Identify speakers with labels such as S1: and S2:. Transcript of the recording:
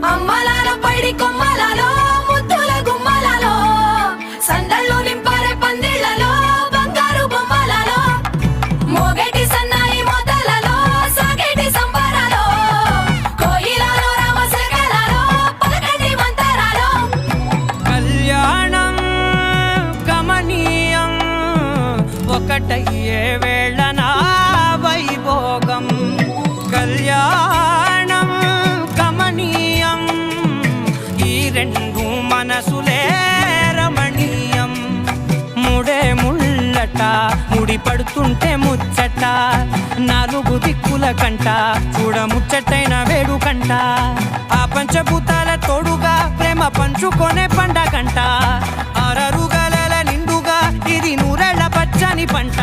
S1: అమ్మలాలో పైడి కొమ్మలాలో ముద్దుల గుమ్మలాలో సందళ్ళు నింపారే పందిళ్లలో బంగారు బొమ్మలలో మోగేటి సన్నాయి మోతలలో సాగేటి సంబరాలో కోయిలలో రామశకలలో పలకటి మంతరాలో
S2: కళ్యాణం గమనీయం ఒకటయ్యే వేళ నా వైభోగం కళ్యాణం గమనీయం ఈ రెండు మనసులే రమణీయం ముడే ముళ్ళట ముడి పడుతుంటే ముచ్చట నాలుగు దిక్కుల కంట చూడ ముచ్చటైన వేడుకంట ఆ పంచభూతాల తోడుగా ప్రేమ పంచుకొనే పండగంట ఆరరుగల నిండుగా ఇది నూరెళ్ళ పచ్చని పంట